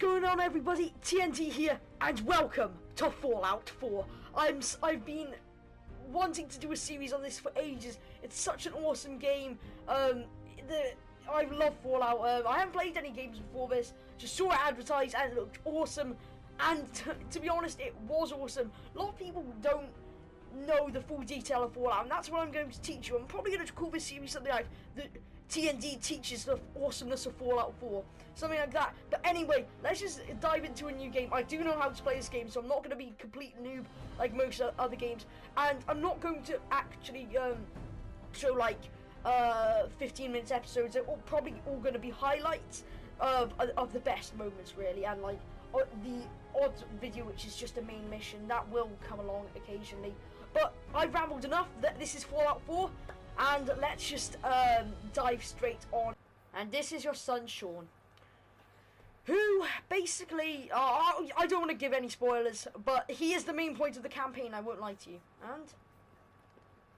going on, everybody? TNT here, and welcome to Fallout 4. I've been wanting to do a series on this for ages. It's such an awesome game. I love Fallout. I haven't played any games before this. Just saw it advertised and it looked awesome. And to be honest, it was awesome. A lot of people don't know the full detail of Fallout, and that's what I'm going to teach you. I'm probably going to call this series something like the TNT teaches the awesomeness of Fallout 4, something like that. But anyway, let's just dive into a new game. I do know how to play this game, so I'm not going to be a complete noob like most other games, and I'm not going to actually show like 15 minutes episodes. They're probably all going to be highlights of the best moments, really, and like the odd video which is just a main mission that will come along occasionally. But I've rambled enough. That this is Fallout 4, and let's just dive straight on. And this is your son Sean, who basically I don't want to give any spoilers, but he is the main point of the campaign, I won't lie to you. And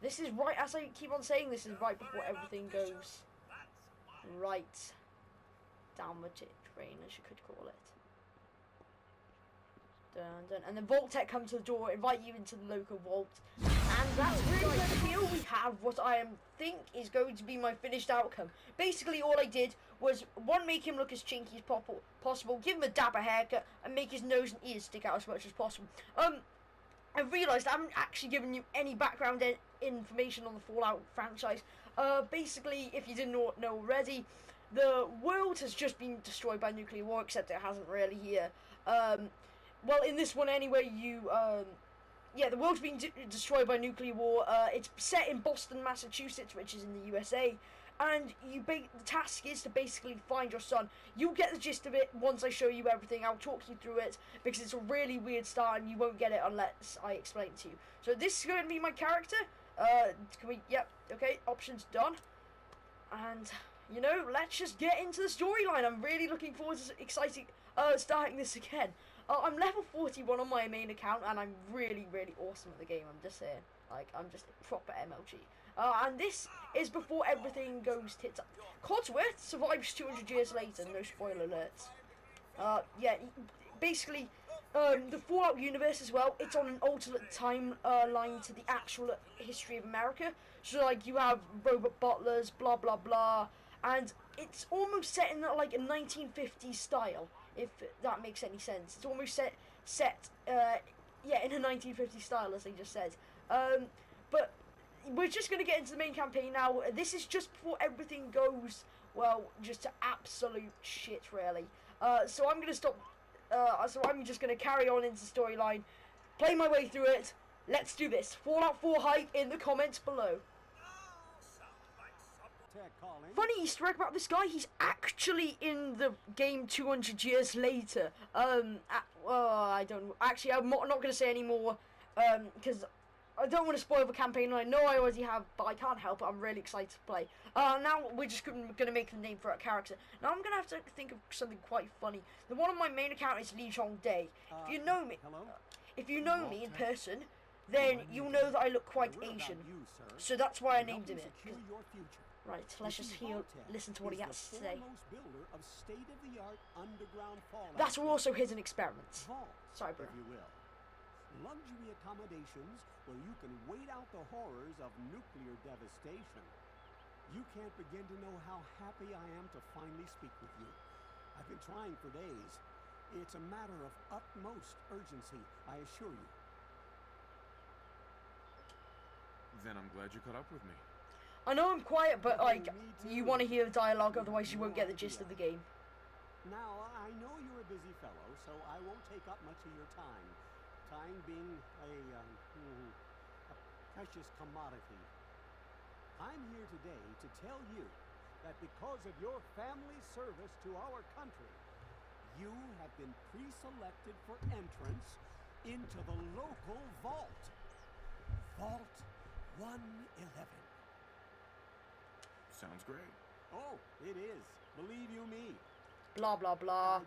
this is right, as I keep on saying, this is right before everything goes right down the drain, as you could call it. Dun, dun. And the Vault Tech come to the door, invite you into the local vault, and that's really good. Here we have what I think is going to be my finished outcome. Basically, all I did was make him look as chinky as possible, give him a dapper haircut, and make his nose and ears stick out as much as possible. I realised I haven't actually given you any background information on the Fallout franchise. Basically, if you didn't know already, the world has just been destroyed by nuclear war, except it hasn't really here. Well, in this one anyway, the world's been destroyed by nuclear war. It's set in Boston, Massachusetts, which is in the USA, and the task is to basically find your son. You'll get the gist of it once I show you everything. I'll talk you through it, because it's a really weird start, and you won't get it unless I explain it to you. So this is going to be my character. Yep, okay, options done. And, you know, let's just get into the storyline. I'm really looking forward to starting this again. I'm level 41 on my main account, and I'm really, really awesome at the game, I'm just saying. Like, I'm just a proper MLG. And this is before everything goes tits up. Codsworth survives 200 years later, no spoiler alerts. Yeah, basically, the Fallout universe as well, it's on an alternate timeline to the actual history of America. So, like, you have robot butlers, blah, blah, blah, and it's almost set in, like, a 1950s style, if that makes any sense. It's almost set in a 1950s style, as they just said. But we're just going to get into the main campaign now. This is just before everything goes, well, just to absolute shit, really. So I'm going to stop. So I'm just going to carry on into the storyline, play my way through it. Let's do this. Fallout 4 hype in the comments below. Funny Easter egg about this guy, he's actually in the game 200 years later. I don't, actually, I'm not going to say any more, because I don't want to spoil the campaign, and I know I already have, but I can't help it. I'm really excited to play. Now we're just going to make the name for our character. Now I'm going to have to think of something quite funny. The one on my main account is Lee Chong Day. If you know me, me in person, then you'll know that I look quite Asian. So that's why I named him it. Right, let's just listen to what he has to say. That's also hidden experiments. Sorry, bro. Luxury accommodations where you can wait out the horrors of nuclear devastation. You can't begin to know how happy I am to finally speak with you. I've been trying for days. It's a matter of utmost urgency, I assure you. Then I'm glad you caught up with me. I know I'm quiet, but like, you want to hear the dialogue, otherwise you won't get the gist of the game. Now, I know you're a busy fellow, so I won't take up much of your time. Time being a precious commodity. I'm here today to tell you that because of your family's service to our country, you have been pre-selected for entrance into the local vault. Vault 111. Sounds great. Oh, it is. Believe you me. Blah, blah, blah.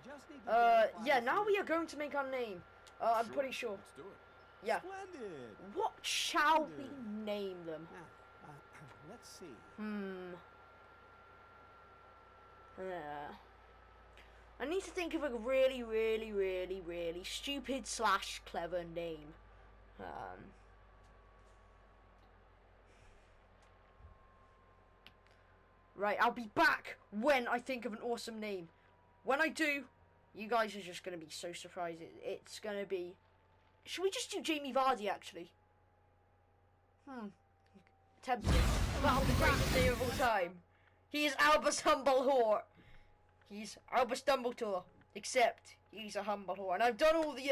Yeah, now we are going to make our name. I'm pretty sure. Let's do it. Yeah. Splendid. What shall we name them? Let's see. I need to think of a really, really, really, really stupid / clever name. Right, I'll be back when I think of an awesome name. When I do, you guys are just going to be so surprised. It's going to be... Should we just do Jamie Vardy, actually? Tempted. That'll be the greatest name of all time. He is Albus Humblewhore. He's Albus Dumbledore. Except, he's a Humblewhore. And I've done all the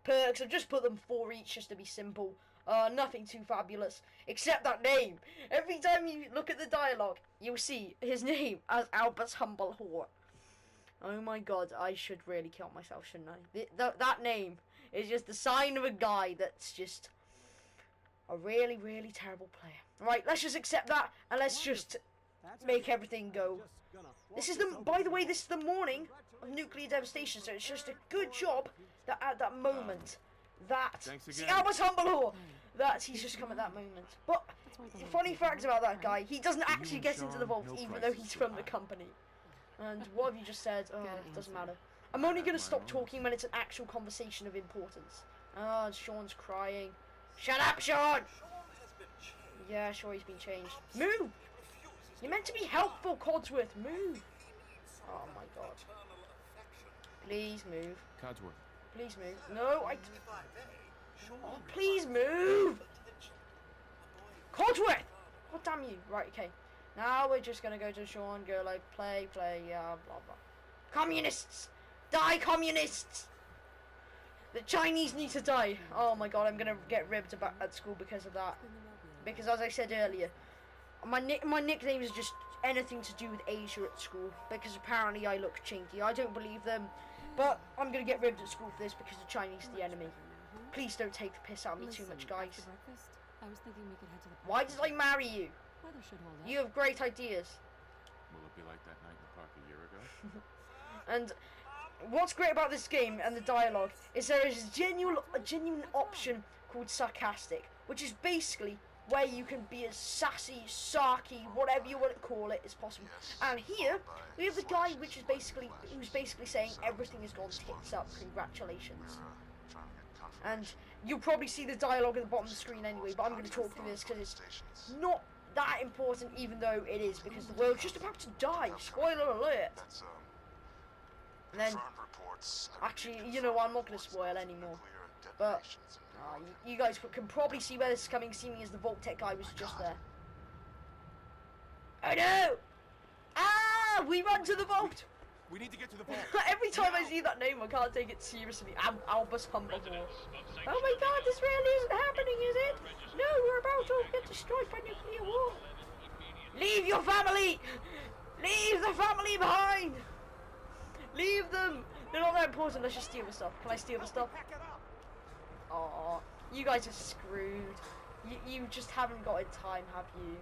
perks. I've just put them 4 each just to be simple. Nothing too fabulous. Except that name. Every time you look at the dialogue, you'll see his name as Albus Humblewhore. Oh my god, I should really kill myself, shouldn't I? That name is just the sign of a guy that's just a really, really terrible player. Right, let's just accept that, and let's just make everything go. This is by the way, this is the morning of nuclear devastation, so it's just a good job that at that moment, see, Albus Humblewhore, that he's just come at that moment. But, funny fact about that guy, he doesn't actually get into the vault, even though he's from the company. And what have you just said? Oh, it doesn't matter. I'm only going to stop talking when it's an actual conversation of importance. Oh, Sean's crying. Shut up, Sean! Yeah, sure, he's been changed. Move! You're meant to be helpful, Codsworth. Move! Oh my god. Please move. Codsworth. Please move. No, oh, please move! Codsworth! God damn you. Right, okay. Now we're just gonna go to Sean, go like, play, yeah, blah, blah. Communists! Die, communists! The Chinese need to die. Oh my god, I'm gonna get ribbed at school because of that. Because as I said earlier, my nickname is just anything to do with Asia at school. Because apparently I look chinky. I don't believe them. But I'm gonna get ribbed at school for this because the Chinese are the enemy. Please don't take the piss out of me too much, guys. Why did I marry you? You have great ideas. Will it be like that night in the park a year ago? And what's great about this game and the dialogue is there is a genuine option called sarcastic, which is basically where you can be as sassy, sarky, whatever you want to call it, as possible. And here we have the guy who's basically saying everything has gone tits up. Congratulations. And you'll probably see the dialogue at the bottom of the screen anyway, but I'm going to talk through this because it's not that important, even though it is, because the world's just about to die. Spoiler alert. And then, actually, you know, I'm not going to spoil anymore. But you guys can probably see where this is coming, seeing as the Vault Tech guy was just there. Oh no! Ah! We run to the vault! We need to get to the vault. Every time I see that name, I can't take it seriously. Albus Humblewhore. Oh my god, this really isn't happening, is it? No, we're about to get destroyed by nuclear war. Leave your family! Leave the family behind! Leave them! They're not that important, let's just steal the stuff. Can I steal the stuff? Oh, you guys are screwed. You just haven't got in time, have you?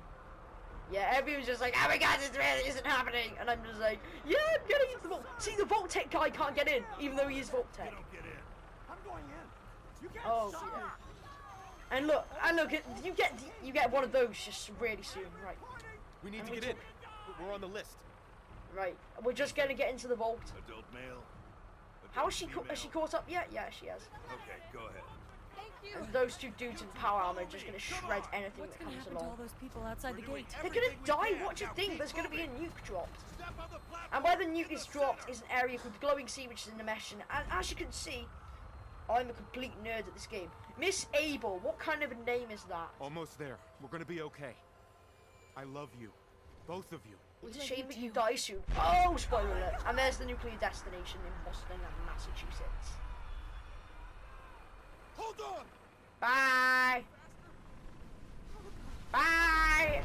Yeah, everyone's just like, oh my god, this really isn't happening. And I'm just like, yeah, I'm getting into the vault. See, the Vault Tech guy can't get in, even though he is Vault Tech. I'm going in. You can't Oh, stop. yeah. And look, you get one of those just really soon, right? We need to get in. We're on the list. Right, we're just gonna get into the vault. Adult male. How is she? Has she caught up yet? Yeah, she has. Okay, go ahead. And those two dudes in power armor are just gonna shred anything that comes To all along. those people outside the gate. They're gonna die. What do you think? There's gonna be a nuke dropped. And where the nuke is dropped is an area called the Glowing Sea, which is in the mesh. And as you can see, I'm a complete nerd at this game. Miss Abel, what kind of a name is that? Almost there. We're gonna be okay. I love you. Both of you. It's a shame that you die soon. Oh, spoiler alert. And there's the nuclear destination in Boston and Massachusetts. Hold on! Bye! Bye!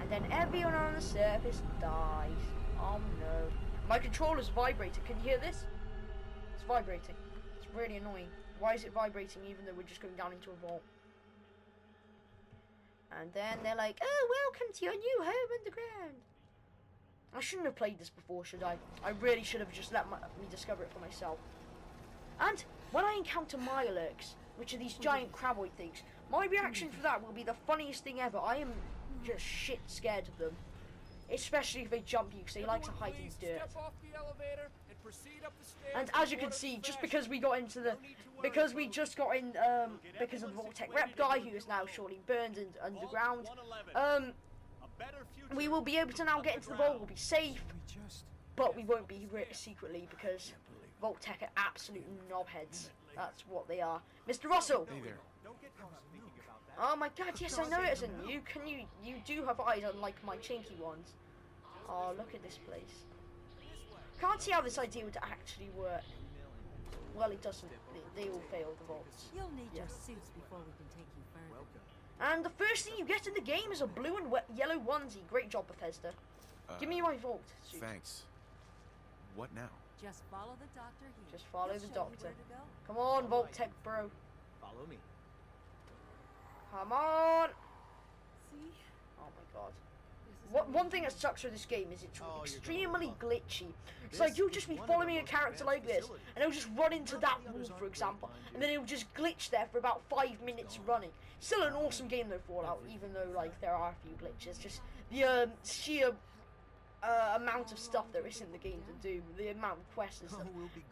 And then everyone on the surface dies. Oh no. My controller's vibrating. Can you hear this? It's vibrating. It's really annoying. Why is it vibrating even though we're just going down into a vault? And then they're like, oh, welcome to your new home underground. I shouldn't have played this before, should I? I really should have just let me discover it for myself. And when I encounter Mirelurks, which are these giant craboid things, my reaction for that will be the funniest thing ever. I am just shit scared of them. especially if they jump you, because they like to hide in dirt. Step off the elevator and proceed up the stairs. And as you can see, just because we got into the, because we just got in, because of the Vault-Tec rep guy, who is now surely burned and underground, we will be able to now get into the vault. We'll be safe, but we won't be secretly, because Vault-Tec are absolute knobheads. That's what they are. Mr. Russell! Hey there. Oh my god, yes, I know it isn't you. Can you do have eyes unlike my chinky ones. Oh, look at this place. Can't see how this idea would actually work. Well, it doesn't. They all fail the vaults. You'll need your suits before we can take you further. And the first thing you get in the game is a blue and yellow onesie. Great job, Bethesda. Give me my vault suit. Thanks. What now? Just follow the doctor here. Just follow He'll the show you doctor. where to go. Come on, Vault-Tec bro. Follow me. Come on. See? Oh my god. This is One thing that sucks with this game is it's extremely glitchy. It's like you'll just be following a character like this, and it'll just run into that wall, for example, and then it'll just glitch there for about 5 minutes running. Still an awesome game though, Fallout, even though like there are a few glitches. Just the sheer amount of stuff there is in the game to do, the amount of quests and stuff.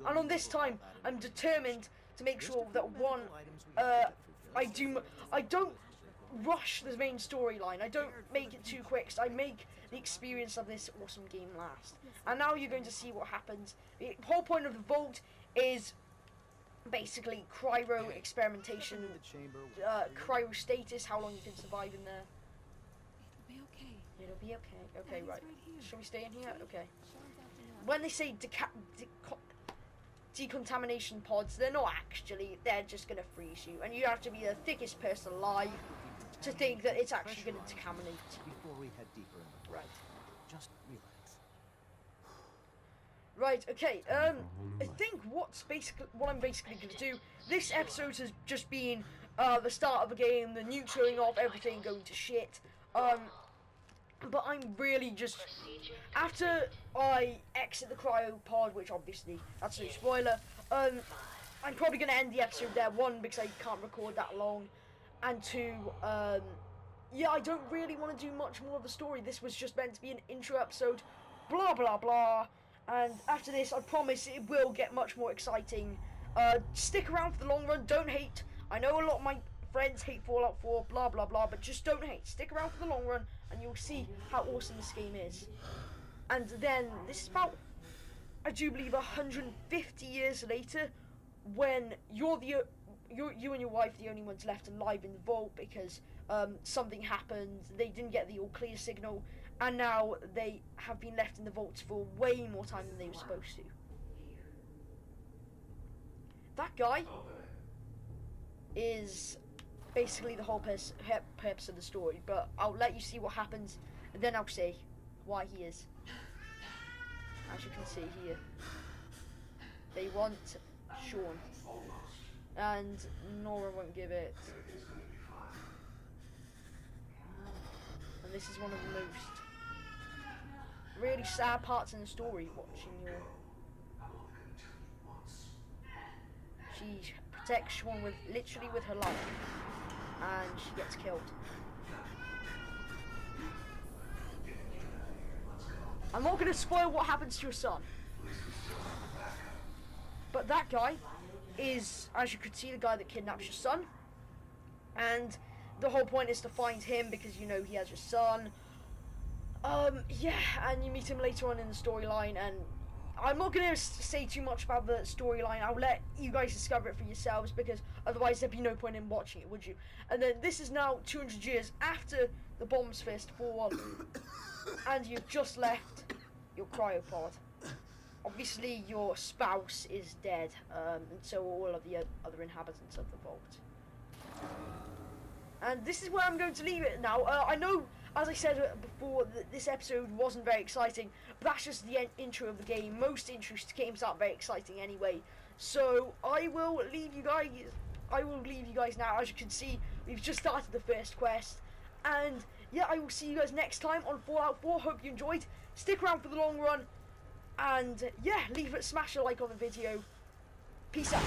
And on this time, I'm determined to make sure that one, I don't rush the main storyline. I don't make it too quick. So I make the experience of this awesome game last. And now you're going to see what happens. The whole point of the vault is basically cryo experimentation, cryo status, how long you can survive in there. It'll be okay. It'll be okay. Okay, Daddy's right. here. Shall we stay in here? Okay. Sean's out to help. When they say decontamination pods, they're not actually. They're just going to freeze you. And you have to be the thickest person alive to think that it's actually going to decontaminate. Before we head deeper in the Right. just relax. Right, okay, I think what I'm basically going to do, this episode has just been the start of the game, the nuke showing off, everything going to shit, but I'm really just, after I exit the cryo pod, which obviously, that's no spoiler, I'm probably going to end the episode there, one, because I can't record that long, and two, yeah, I don't really want to do much more of the story. This was just meant to be an intro episode, blah blah blah. And after this, I promise it will get much more exciting. Stick around for the long run. Don't hate. I know a lot of my friends hate Fallout 4, blah blah blah, but just don't hate. Stick around for the long run, and you'll see how awesome this game is. And then this is about, I do believe, 150 years later, when you and your wife are the only ones left alive in the vault because something happened. They didn't get the all clear signal. And now they have been left in the vaults for way more time than they were supposed to. That guy is basically the whole purpose of the story, but I'll let you see what happens, and then I'll say why he is. As you can see here, they want Sean, and Nora won't give it. And this is one of the most really sad parts in the story, watching your... She protects Sean literally with her life, and she gets killed. I'm not going to spoil what happens to your son, but that guy is, as you could see, the guy that kidnaps your son, and the whole point is to find him because you know he has your son. Yeah, and you meet him later on in the storyline, and I'm not going to say too much about the storyline. I'll let you guys discover it for yourselves, because otherwise there'd be no point in watching it, would you? And then this is now 200 years after the bombs first fall, and you've just left your cryopod. Obviously your spouse is dead, and so are all of the other inhabitants of the vault. And this is where I'm going to leave it now. I know, as I said before, that this episode wasn't very exciting, but that's just the intro of the game. Most intros to games aren't very exciting anyway. So I will leave you guys now. As you can see, we've just started the first quest. And yeah, I will see you guys next time on Fallout 4. Hope you enjoyed. Stick around for the long run. And yeah, smash a like on the video. Peace out.